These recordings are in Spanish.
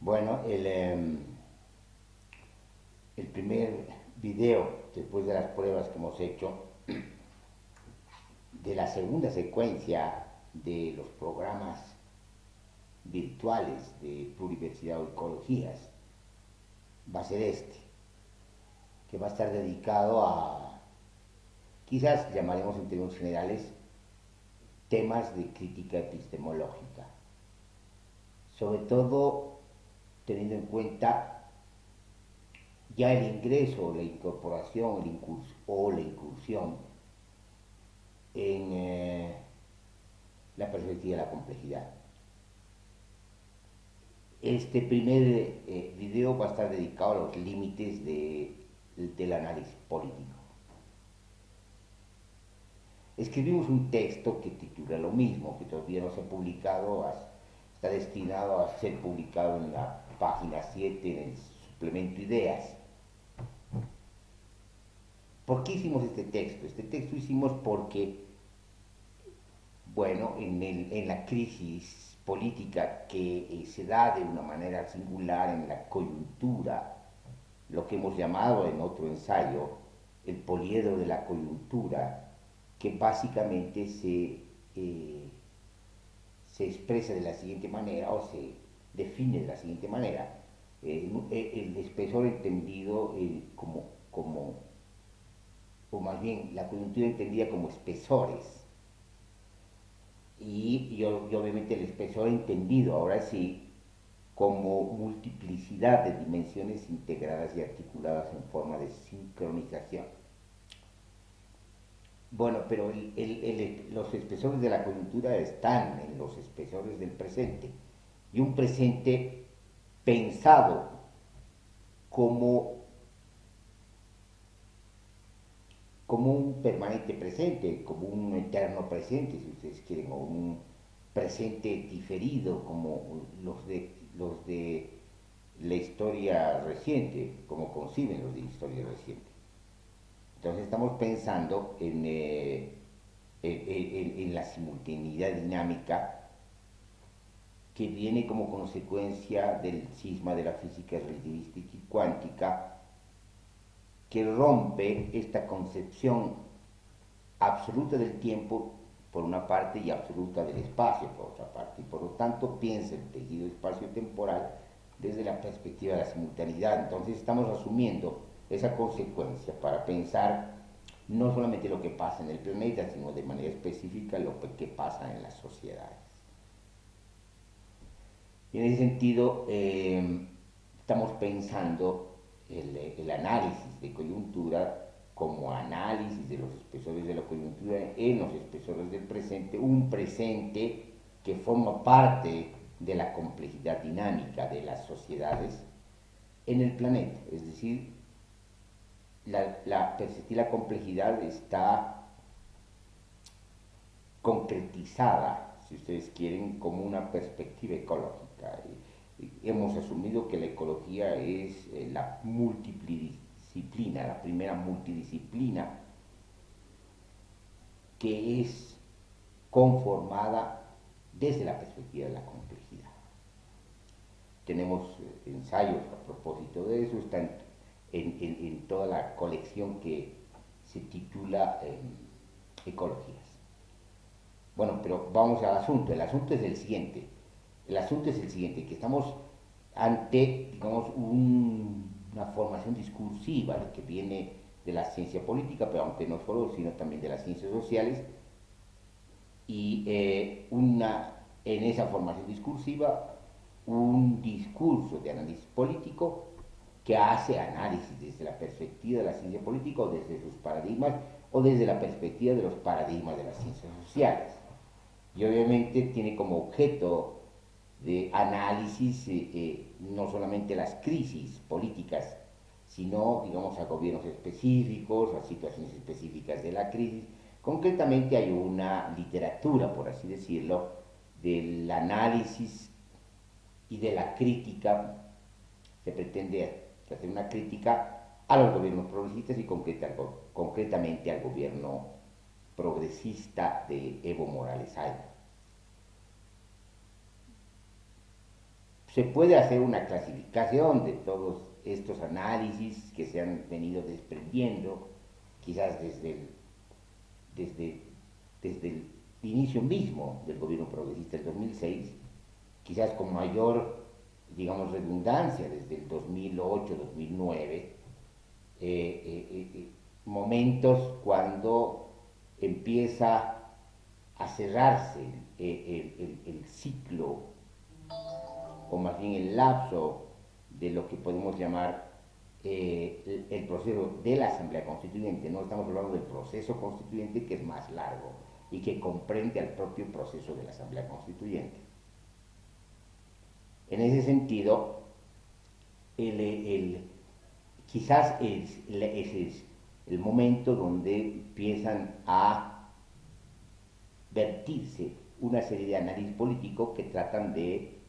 Bueno, el primer video, después de las pruebas que hemos hecho, de la segunda secuencia de los programas virtuales de pluriversidad o ecologías, va a ser este, que va a estar dedicado a, quizás llamaremos en términos generales, temas de crítica epistemológica, sobre todo teniendo en cuenta ya el ingreso, la incorporación o la incursión en la perspectiva de la complejidad. Este primer video va a estar dedicado a los límites del análisis político. Escribimos un texto que titula lo mismo, que todavía no se ha publicado, está destinado a ser publicado en la página 7 en el suplemento Ideas. ¿Por qué hicimos este texto? Este texto hicimos porque, bueno, en la crisis política que se da de una manera singular en la coyuntura, lo que hemos llamado en otro ensayo el poliedro de la coyuntura, que básicamente se expresa de la siguiente manera o se define de la siguiente manera. El espesor entendido o más bien la coyuntura entendida como espesores, y obviamente el espesor entendido ahora sí como multiplicidad de dimensiones integradas y articuladas en forma de sincronización. Bueno, pero los espesores de la coyuntura están en los espesores del presente, y un presente pensado como, como un permanente presente, como un eterno presente, si ustedes quieren, o un presente diferido, como los de la historia reciente, como conciben los de la historia reciente. Entonces estamos pensando en la simultaneidad dinámica que viene como consecuencia del cisma de la física relativística y cuántica, que rompe esta concepción absoluta del tiempo por una parte y absoluta del espacio por otra parte, y por lo tanto piensa el tejido espacio-temporal desde la perspectiva de la simultaneidad. Entonces estamos asumiendo esa consecuencia para pensar no solamente lo que pasa en el planeta, sino de manera específica lo que pasa en las sociedades. Y en ese sentido, estamos pensando el análisis de coyuntura como análisis de los espesores de la coyuntura en los espesores del presente, un presente que forma parte de la complejidad dinámica de las sociedades en el planeta. Es decir, la perspectiva de la complejidad está concretizada, si ustedes quieren, como una perspectiva ecológica. Hemos asumido que la ecología es la multidisciplina, la primera multidisciplina que es conformada desde la perspectiva de la complejidad. Tenemos ensayos a propósito de eso, están en toda la colección que se titula Ecologías. Bueno, pero vamos al asunto. El asunto es el siguiente. El asunto es el siguiente, que estamos ante, digamos, una formación discursiva que viene de la ciencia política, pero aunque no solo, sino también de las ciencias sociales, y en esa formación discursiva un discurso de análisis político que hace análisis desde la perspectiva de la ciencia política o desde sus paradigmas o desde la perspectiva de los paradigmas de las ciencias sociales. Y obviamente tiene como objeto de análisis no solamente las crisis políticas, sino, digamos, a gobiernos específicos, a situaciones específicas de la crisis. Concretamente hay una literatura, por así decirlo, del análisis y de la crítica. Se pretende hacer una crítica a los gobiernos progresistas y concretamente al gobierno progresista de Evo Morales Ayala. se puede hacer una clasificación de todos estos análisis que se han venido desprendiendo, quizás desde, desde el inicio mismo del gobierno progresista del 2006, quizás con mayor, digamos, redundancia desde el 2008-2009, momentos cuando empieza a cerrarse el ciclo, o más bien el lapso de lo que podemos llamar el proceso de la Asamblea Constituyente. No estamos hablando del proceso constituyente, que es más largo y que comprende al propio proceso de la Asamblea Constituyente. En ese sentido, quizás ese es el momento donde empiezan a vertirse una serie de análisis políticos que tratan de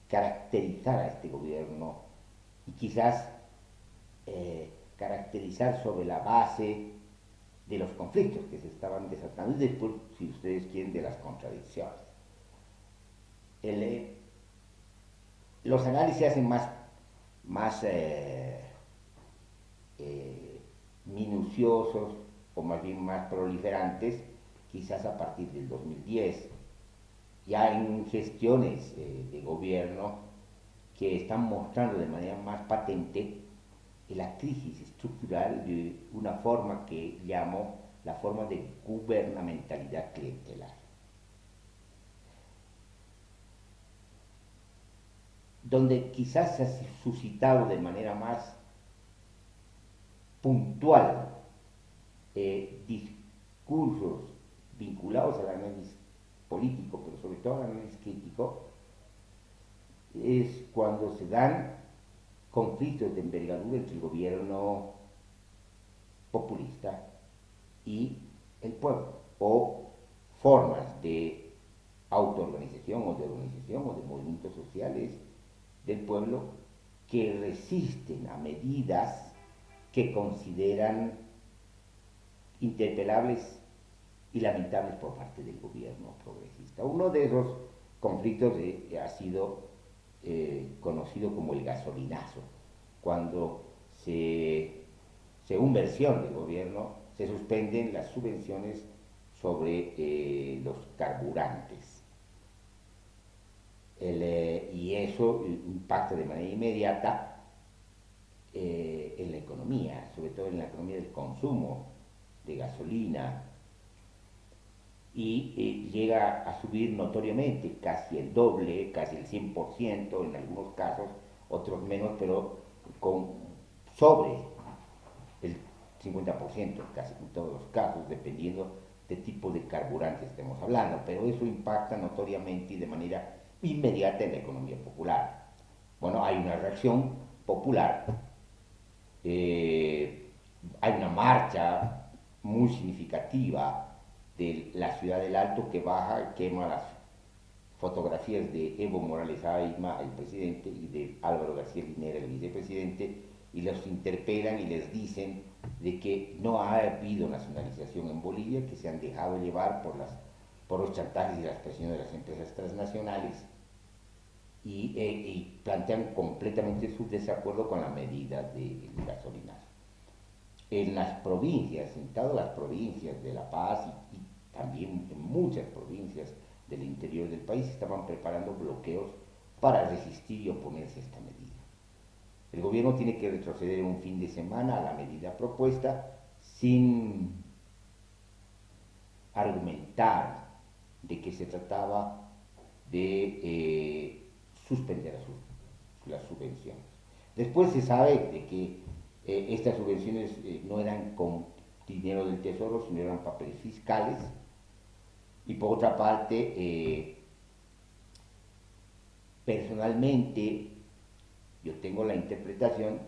caracterizar a este gobierno y quizás caracterizar sobre la base de los conflictos que se estaban desatando y después, si ustedes quieren, de las contradicciones. Los análisis se hacen más minuciosos o más bien más proliferantes quizás a partir del 2010, ya en gestiones de gobierno que están mostrando de manera más patente la crisis estructural de una forma que llamo la forma de gubernamentalidad clientelar, donde quizás se ha suscitado de manera más puntual discursos vinculados al análisis político, pero sobre todo al análisis crítico, es cuando se dan conflictos de envergadura entre el gobierno populista y el pueblo, o formas de autoorganización o de organización o de movimientos sociales del pueblo que resisten a medidas que consideran interpelables y lamentables por parte del gobierno progresista. Uno de esos conflictos ha sido conocido como el gasolinazo, cuando según versión del gobierno, se suspenden las subvenciones sobre los carburantes. Y eso impacta de manera inmediata en la economía, sobre todo en la economía del consumo de gasolina, y llega a subir notoriamente, casi el doble, casi el 100% en algunos casos, otros menos, pero sobre el 50%, casi en todos los casos, dependiendo de tipo de carburante estemos hablando, pero eso impacta notoriamente y de manera inmediata en la economía popular. Bueno, hay una reacción popular, hay una marcha muy significativa de la ciudad del Alto que baja y quema las fotografías de Evo Morales Ayma, el presidente, y de Álvaro García Linera, el vicepresidente, y los interpelan y les dicen de que no ha habido nacionalización en Bolivia, que se han dejado llevar por los chantajes y las presiones de las empresas transnacionales, y plantean completamente su desacuerdo con la medida del gasolinazo. En las provincias, en todas las provincias de La Paz y también en muchas provincias del interior del país, estaban preparando bloqueos para resistir y oponerse a esta medida. El gobierno tiene que retroceder un fin de semana a la medida propuesta sin argumentar de que se trataba de suspender las subvenciones. Después se sabe de que estas subvenciones no eran con dinero del tesoro, sino eran papeles fiscales. Y por otra parte, personalmente, yo tengo la interpretación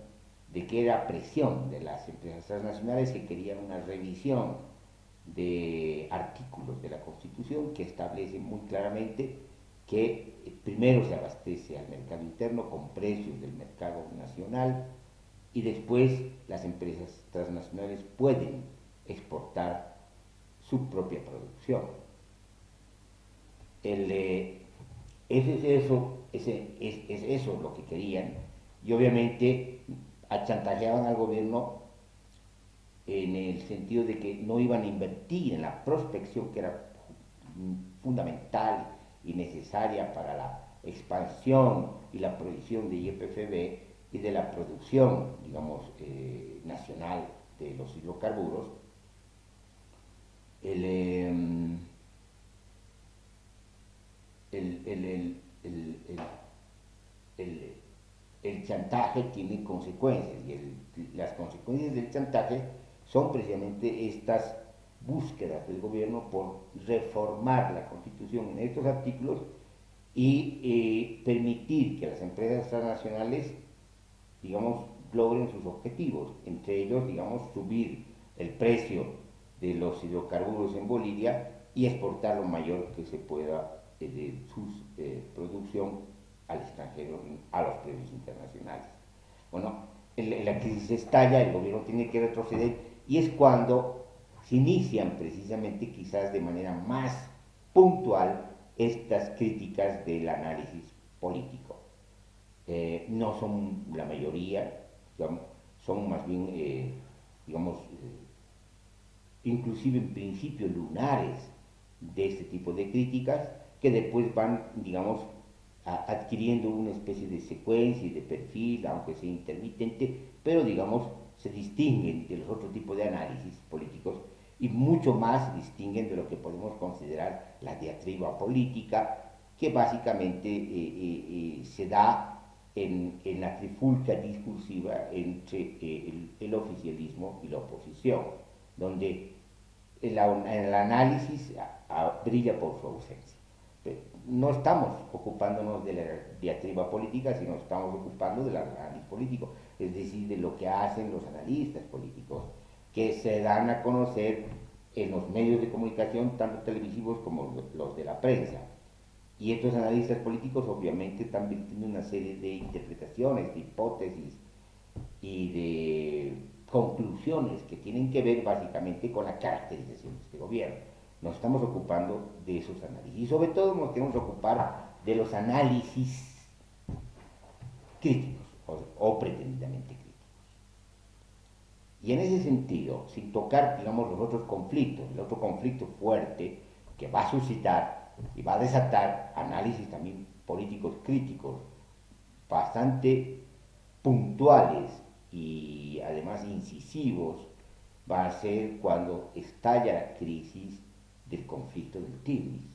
de que era presión de las empresas transnacionales que querían una revisión de artículos de la Constitución que establecen muy claramente que primero se abastece al mercado interno con precios del mercado nacional y después las empresas transnacionales pueden exportar su propia producción. es eso lo que querían, y obviamente chantajeaban al gobierno en el sentido de que no iban a invertir en la prospección que era fundamental y necesaria para la expansión y la proyección de YPFB y de la producción, digamos, nacional de los hidrocarburos. El, eh, el, el, el, el, el, el chantaje tiene consecuencias y las consecuencias del chantaje son precisamente estas búsquedas del gobierno por reformar la constitución en estos artículos y permitir que las empresas transnacionales, digamos, logren sus objetivos, entre ellos, digamos, subir el precio de los hidrocarburos en Bolivia y exportar lo mayor que se pueda de su producción al extranjero, a los precios internacionales. Bueno, la crisis estalla, el gobierno tiene que retroceder y es cuando se inician precisamente, quizás de manera más puntual, estas críticas del análisis político. No son la mayoría, digamos, son más bien, digamos, inclusive en principio lunares de este tipo de críticas, que después van, digamos, adquiriendo una especie de secuencia y de perfil, aunque sea intermitente, pero digamos, se distinguen de los otros tipos de análisis políticos y mucho más distinguen de lo que podemos considerar la diatriba política, que básicamente se da en la trifulca discursiva entre el oficialismo y la oposición, donde el análisis brilla por su ausencia. No estamos ocupándonos de la diatriba política, sino estamos ocupando del análisis político, es decir, de lo que hacen los analistas políticos, que se dan a conocer en los medios de comunicación, tanto televisivos como los de la prensa. Y estos analistas políticos obviamente también tienen una serie de interpretaciones, de hipótesis y de conclusiones que tienen que ver básicamente con la caracterización de este gobierno. Nos estamos ocupando de esos análisis y sobre todo nos queremos ocupar de los análisis críticos o pretendidamente críticos. Y en ese sentido, sin tocar, digamos, los otros conflictos, el otro conflicto fuerte que va a suscitar y va a desatar análisis también políticos críticos bastante puntuales y además incisivos, va a ser cuando estalla la crisis del conflicto del Tigris.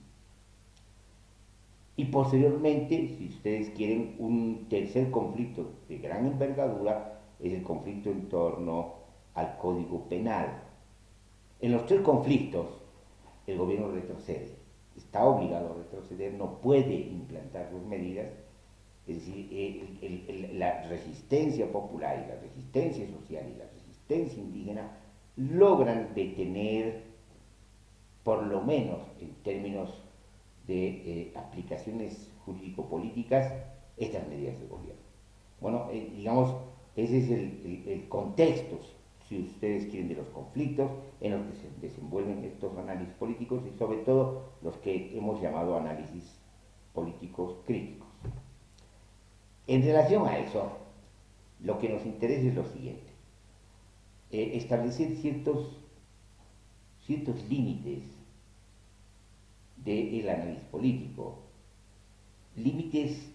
Y posteriormente, si ustedes quieren, un tercer conflicto de gran envergadura es el conflicto en torno al Código Penal. En los tres conflictos, el gobierno retrocede, está obligado a retroceder, no puede implantar sus medidas, es decir, la resistencia popular y la resistencia social y la resistencia indígena logran detener, por lo menos en términos de aplicaciones jurídico-políticas, estas medidas del gobierno. Bueno, digamos, ese es el contexto, si ustedes quieren, de los conflictos en los que se desenvuelven estos análisis políticos y sobre todo los que hemos llamado análisis políticos críticos. En relación a eso, lo que nos interesa es lo siguiente, establecer ciertos límites del análisis político, límites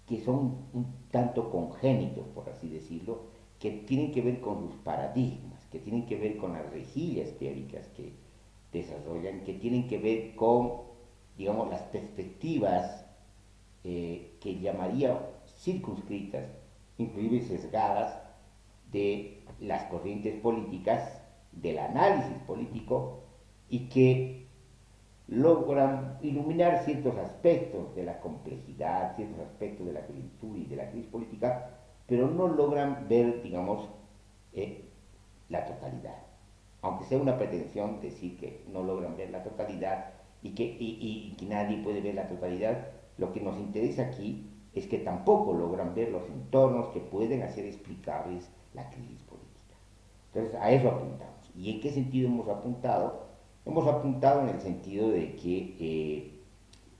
que son un tanto congénitos, por así decirlo, que tienen que ver con sus paradigmas, que tienen que ver con las rejillas teóricas que desarrollan, que tienen que ver con, digamos, las perspectivas que llamaría circunscritas, inclusive sesgadas, de las corrientes políticas, del análisis político, y que logran iluminar ciertos aspectos de la complejidad, ciertos aspectos de la coyuntura y de la crisis política, pero no logran ver, digamos, la totalidad. Aunque sea una pretensión decir que no logran ver la totalidad y que nadie puede ver la totalidad, lo que nos interesa aquí es que tampoco logran ver los entornos que pueden hacer explicables la crisis política. Entonces, a eso apuntamos. ¿Y en qué sentido hemos apuntado? Hemos apuntado en el sentido de que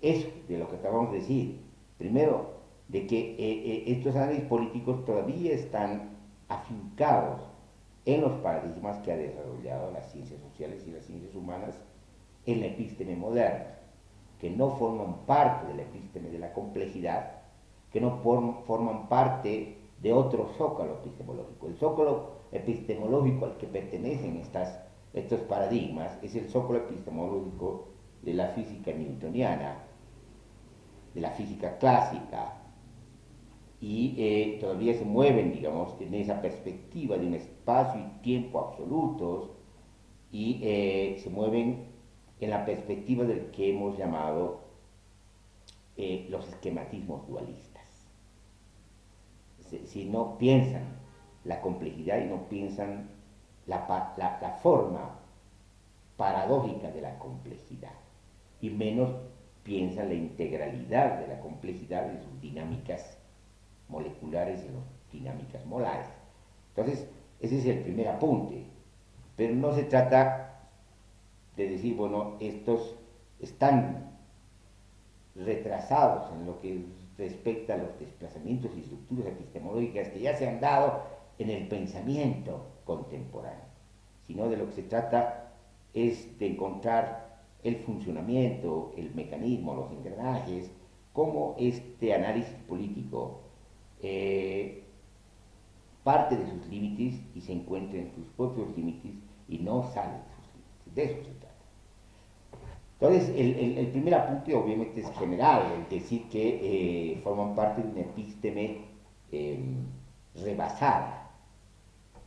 eso de lo que acabamos de decir. Primero, de que estos análisis políticos todavía están afincados en los paradigmas que ha desarrollado las ciencias sociales y las ciencias humanas en la epísteme moderna, que no forman parte de la epísteme de la complejidad, que no forman parte de otro zócalo epistemológico. El zócalo epistemológico al que pertenecen estos paradigmas es el zócalo epistemológico de la física newtoniana, de la física clásica, y todavía se mueven, digamos, en esa perspectiva de un espacio y tiempo absolutos, y se mueven en la perspectiva del que hemos llamado los esquematismos dualistas. Si no piensan la complejidad y no piensan la forma paradójica de la complejidad, y menos piensan la integralidad de la complejidad en sus dinámicas moleculares y en sus dinámicas molares. Entonces, ese es el primer apunte. Pero no se trata de decir, bueno, estos están retrasados en lo que respecta a los desplazamientos y estructuras epistemológicas que ya se han dado en el pensamiento contemporáneo, sino de lo que se trata es de encontrar el funcionamiento, el mecanismo, los engranajes, cómo este análisis político parte de sus límites y se encuentra en sus propios límites y no sale de sus límites. De eso se trata. Entonces, el primer apunte obviamente es general, es decir, que forman parte de una epísteme rebasada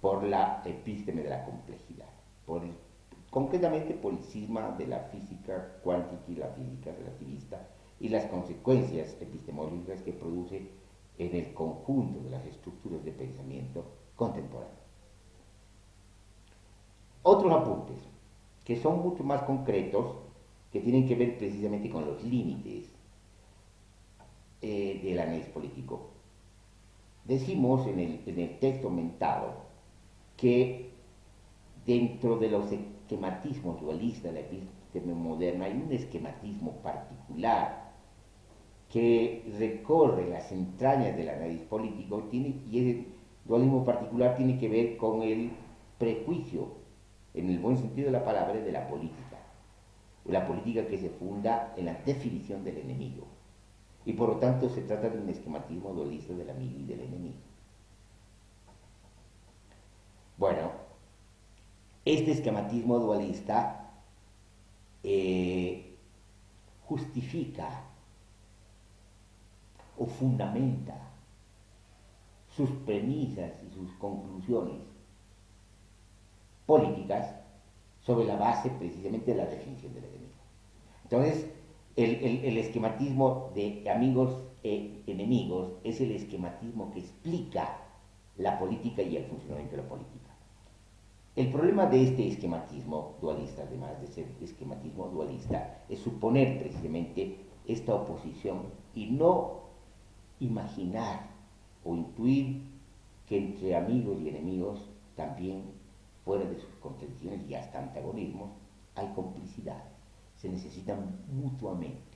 por la epísteme de la complejidad, concretamente por el cisma de la física cuántica y la física relativista y las consecuencias epistemológicas que produce en el conjunto de las estructuras de pensamiento contemporáneo. Otros apuntes, que son mucho más concretos, que tienen que ver precisamente con los límites del análisis político. Decimos en el texto mentado que dentro de los esquematismos dualistas de la epísteme moderna hay un esquematismo particular que recorre las entrañas del análisis político y ese dualismo particular tiene que ver con el prejuicio, en el buen sentido de la palabra, de la política que se funda en la definición del enemigo. Y por lo tanto se trata de un esquematismo dualista del amigo y del enemigo. Bueno, este esquematismo dualista justifica o fundamenta sus premisas y sus conclusiones políticas sobre la base precisamente de la definición del enemigo. Entonces, el esquematismo de amigos e enemigos es el esquematismo que explica la política y el funcionamiento de la política. El problema de este esquematismo dualista, además de ser esquematismo dualista, es suponer precisamente esta oposición y no imaginar o intuir que entre amigos y enemigos también, fuera de sus contradicciones y hasta antagonismos, hay complicidad, se necesitan mutuamente.